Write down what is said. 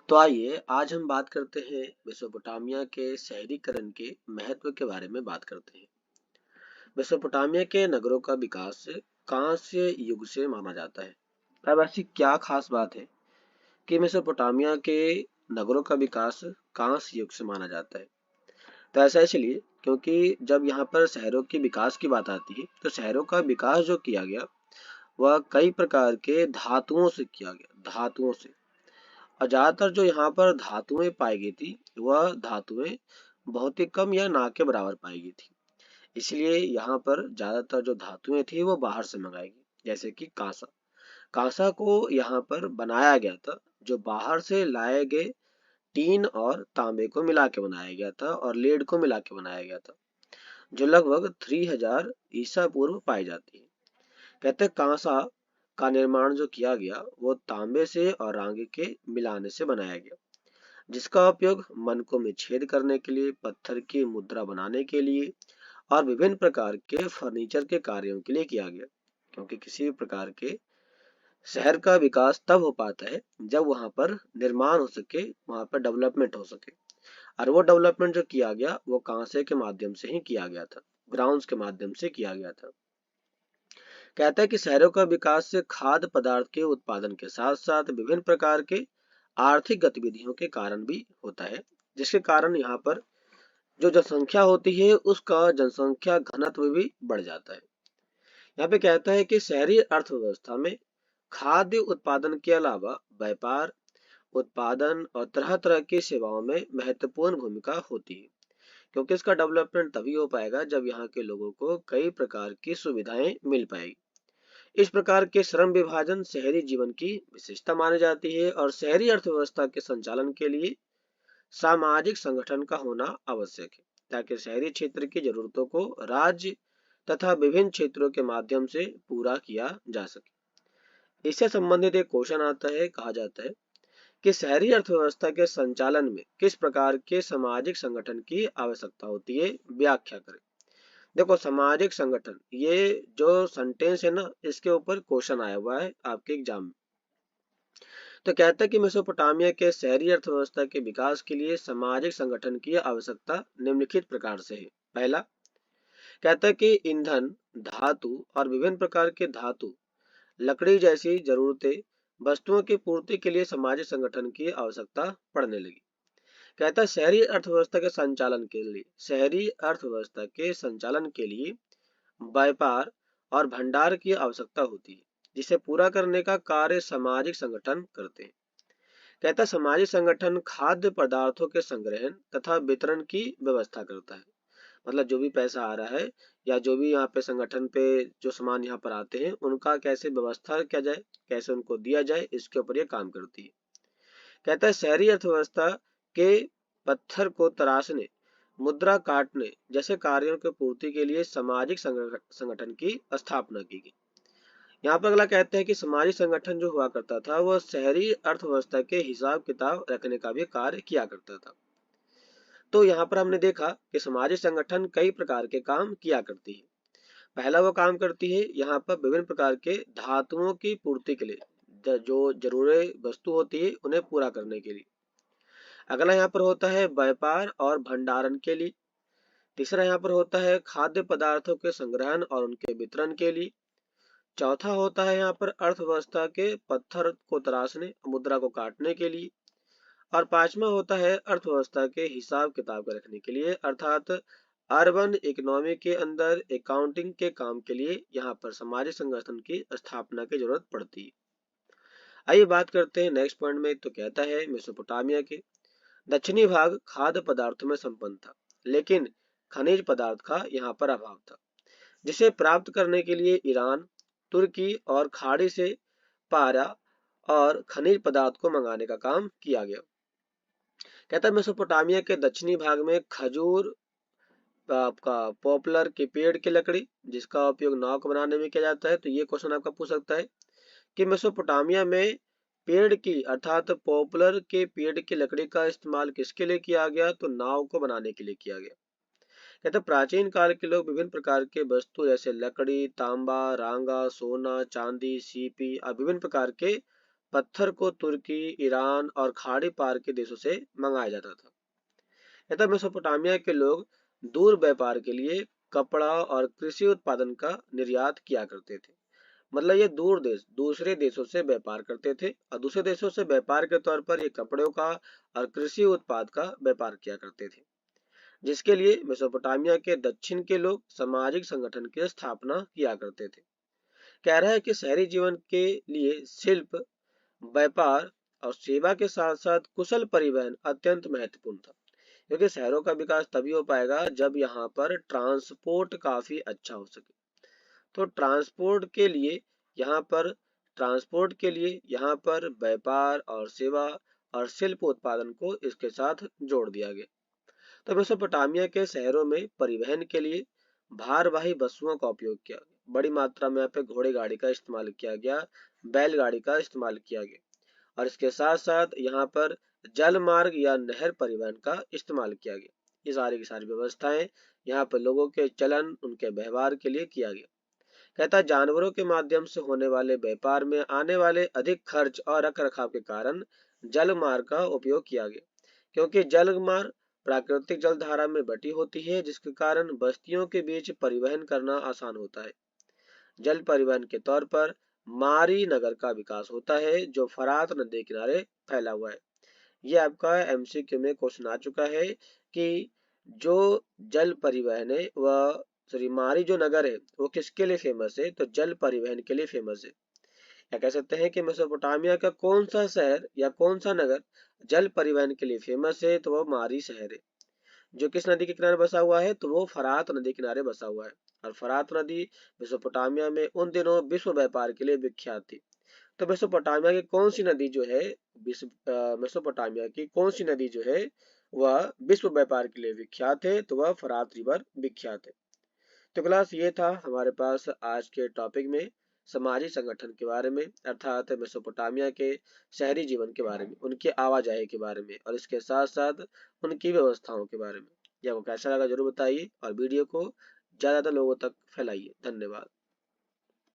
तो आइए आज हम बात करते हैं मेसोपोटामिया के शहरीकरण के महत्व के बारे में बात करते हैं। मेसोपोटामिया के नगरों का विकास कांस्य युग से माना जाता है। अब ऐसी क्या खास बात है कि मेसोपोटामिया के नगरों का विकास कांस्य युग से माना जाता है? तो ऐसा इसलिए क्योंकि जब यहाँ पर शहरों के विकास की बात आती है तो शहरों का विकास जो किया गया वह कई प्रकार के धातुओं से किया गया, धातुओं से। और ज्यादातर जो यहाँ पर धातुएं पाई गई थी वह धातुएं बहुत ही कम या ना के बराबर पाई गई थी। इसलिए यहाँ पर ज्यादातर जो धातुएं थी वो बाहर से मंगाई गई, जैसे कि कांसा। कांसा को यहाँ पर बनाया गया था, जो बाहर से लाए गए टीन और तांबे को मिला के बनाया गया था और लेड को मिला के बनाया गया था, जो लगभग 3000 ईसा पूर्व पाई जाती है। कहते हैं कांसा का निर्माण जो किया गया वो तांबे से और रांगे के मिलाने से बनाया गया, जिसका उपयोग मनकों में छेद करने के लिए, पत्थर की मुद्रा बनाने के लिए और विभिन्न प्रकार के फर्नीचर के कार्यों के लिए किया गया। क्योंकि किसी भी प्रकार के शहर का विकास तब हो पाता है जब वहां पर निर्माण हो सके, वहां पर डेवलपमेंट हो सके। और वो डेवलपमेंट जो किया गया वो कांसे के माध्यम से ही किया गया था, ग्राउंड्स के माध्यम से किया गया था। कहता है कि शहरों का विकास से खाद्य पदार्थ के उत्पादन के साथ साथ विभिन्न प्रकार के आर्थिक गतिविधियों के कारण भी होता है, जिसके कारण यहाँ पर जो जनसंख्या होती है उसका जनसंख्या घनत्व भी बढ़ जाता है। यहाँ पे कहता है कि शहरी अर्थव्यवस्था में खाद्य उत्पादन के अलावा व्यापार, उत्पादन और तरह तरह की सेवाओं में महत्वपूर्ण भूमिका होती है, क्योंकि इसका डेवलपमेंट तभी हो पाएगा जब यहाँ के लोगों को कई प्रकार की सुविधाएं मिल पाएगी। इस प्रकार के श्रम विभाजन शहरी जीवन की विशेषता मानी जाती है और शहरी अर्थव्यवस्था के संचालन के लिए सामाजिक संगठन का होना आवश्यक है, ताकि शहरी क्षेत्र की जरूरतों को राज्य तथा विभिन्न क्षेत्रों के माध्यम से पूरा किया जा सके। इससे संबंधित एक क्वेश्चन आता है, कहा जाता है कि शहरी अर्थव्यवस्था के संचालन में किस प्रकार के सामाजिक संगठन की आवश्यकता होती है, व्याख्या करें। देखो, सामाजिक संगठन, ये जो सेंटेंस है ना, इसके ऊपर क्वेश्चन आया हुआ है आपके एग्जाम में। तो कहता है कि मेसोपोटामिया के शहरी अर्थव्यवस्था के विकास के लिए सामाजिक संगठन की आवश्यकता निम्नलिखित प्रकार से है। पहला, कहता है कि ईंधन, धातु और विभिन्न प्रकार के धातु, लकड़ी जैसी जरूरतें वस्तुओं की पूर्ति के लिए सामाजिक संगठन की आवश्यकता पड़ने लगी। कहता है शहरी अर्थव्यवस्था के संचालन के लिए व्यापार और भंडार की आवश्यकता होती है, जिसे पूरा करने का कार्य सामाजिक संगठन करते हैं। कहता है सामाजिक संगठन खाद्य पदार्थों के संग्रहण तथा वितरण की व्यवस्था करता है। मतलब जो भी पैसा आ रहा है या जो भी यहाँ पे संगठन पे जो सामान यहाँ पर आते हैं उनका कैसे व्यवस्था किया जाए, कैसे उनको दिया जाए, इसके ऊपर ये काम करती है। कहता है शहरी अर्थव्यवस्था के पत्थर को तराशने, मुद्रा काटने जैसे कार्यों की पूर्ति के लिए सामाजिक संगठन की स्थापना की गई। यहाँ पर अगला कहते हैं कि सामाजिक संगठन जो हुआ करता था वह शहरी अर्थव्यवस्था के हिसाब किताब रखने का भी कार्य किया करता था। तो यहाँ पर हमने देखा कि सामाजिक संगठन कई प्रकार के काम किया करती है। पहला वो काम करती है यहाँ पर विभिन्न प्रकार के धातुओं की पूर्ति के लिए, जो जरूरी वस्तु होती है उन्हें पूरा करने के लिए। अगला यहाँ पर होता है व्यापार और भंडारण के लिए। तीसरा यहाँ पर होता है खाद्य पदार्थों के संग्रहण और उनके वितरण के लिए। चौथा होता है यहाँ पर अर्थव्यवस्था के पत्थर को तराशने, मुद्रा को काटने के लिए। और पांचवा होता है अर्थव्यवस्था के हिसाब किताब को रखने के लिए, अर्थात अर्बन इकोनॉमी के अंदर अकाउंटिंग के काम के लिए यहाँ पर सामाजिक संगठन की स्थापना की जरूरत पड़ती है। आइए बात करते हैं नेक्स्ट पॉइंट में। तो कहता है मेसोपोटामिया के दक्षिणी भाग खाद्य पदार्थों में संपन्न था, लेकिन खनिज पदार्थ का यहाँ पर अभाव था, जिसे प्राप्त करने के लिए ईरान, तुर्की और खाड़ी से पारा और खनिज पदार्थ को मंगाने का काम किया गया। कहता है मेसोपोटामिया के दक्षिणी भाग में खजूर, आपका पॉपुलर के पेड़ की लकड़ी, जिसका उपयोग नाव को बनाने में किया जाता है। तो ये क्वेश्चन आपका पूछ सकता है कि मेसोपोटामिया में पेड़ की अर्थात पॉपुलर के पेड़ की लकड़ी का इस्तेमाल किसके लिए किया गया? तो नाव को बनाने के लिए किया गया। कहते हैं प्राचीन काल के लोग विभिन्न प्रकार के वस्तु जैसे लकड़ी, तांबा, रांगा, सोना, चांदी, सीपी और विभिन्न प्रकार के पत्थर को तुर्की, ईरान और खाड़ी पार के देशों से मंगाया जाता था। तथा मेसोपोटामिया के लोग दूर व्यापार के लिए कपड़ा और कृषि उत्पादन का निर्यात किया करते थे। मतलब ये दूर देश दूसरे देशों से व्यापार करते थे और दूसरे देशों से व्यापार के तौर पर ये कपड़ों का और कृषि उत्पाद का व्यापार किया करते थे, जिसके लिए मेसोपोटामिया के दक्षिण के लोग सामाजिक संगठन की स्थापना किया करते थे। कह रहा है कि शहरी जीवन के लिए शिल्प, व्यापार और सेवा के साथ साथ कुशल परिवहन अत्यंत महत्वपूर्ण था, क्योंकि शहरों का विकास तभी हो पाएगा जब यहाँ पर ट्रांसपोर्ट काफी अच्छा हो सके। तो ट्रांसपोर्ट के लिए यहाँ पर व्यापार और सेवा और शिल्प उत्पादन को इसके साथ जोड़ दिया गया। तो मेसोपोटामिया के शहरों में परिवहन के लिए भारवाही वस्तुओं का उपयोग किया गया। बड़ी मात्रा में यहाँ पे घोड़े गाड़ी का इस्तेमाल किया गया, बैलगाड़ी का इस्तेमाल किया गया और इसके साथ साथ यहाँ पर जल मार्ग या नहर परिवहन का इस्तेमाल किया गया। ये सारी की सारी व्यवस्थाएं यहाँ पर लोगों के चलन, उनके व्यवहार के लिए किया गया। कहता है जानवरों के माध्यम से होने वाले व्यापार में आने वाले अधिक खर्च और रख रखाव के कारण जल मार्ग का उपयोग किया गया, क्योंकि जल मार्ग प्राकृतिक जल धारा में बटी होती है, जिसके कारण बस्तियों के बीच परिवहन करना आसान होता है। जल परिवहन के तौर पर मारी नगर का विकास होता है, जो फरात नदी किनारे फैला हुआ है। ये आपका एमसीक्यू में क्वेश्चन आ चुका है कि जो जल परिवहन है वह मारी जो नगर है वो किसके लिए फेमस है, तो जल परिवहन के लिए फेमस है। या कह सकते हैं कि मेसोपोटामिया का कौन सा शहर या कौन सा नगर जल परिवहन के लिए फेमस है, तो वो मारी शहर है। जो किस नदी के किनारे बसा हुआ है, तो वो फरात नदी किनारे बसा हुआ है। और फरात नदी मेसोपोटामिया में उन दिनों विश्व व्यापार के लिए विख्यात थी। तो मेसोपोटामिया की कौन सी नदी जो है मेसोपोटामिया की कौन सी नदी जो है वह विश्व व्यापार के लिए विख्यात है, तो वह फरात रिवर विख्यात है। तो क्लास ये था हमारे पास आज के टॉपिक में सामाजिक संगठन के बारे में, अर्थात मेसोपोटामिया के शहरी जीवन के बारे में, उनकी आवाजाही के बारे में और इसके साथ साथ उनकी व्यवस्थाओं के बारे में। ये आपको कैसा लगा जरूर बताइए और वीडियो को ज्यादातर लोगों तक फैलाइए। धन्यवाद।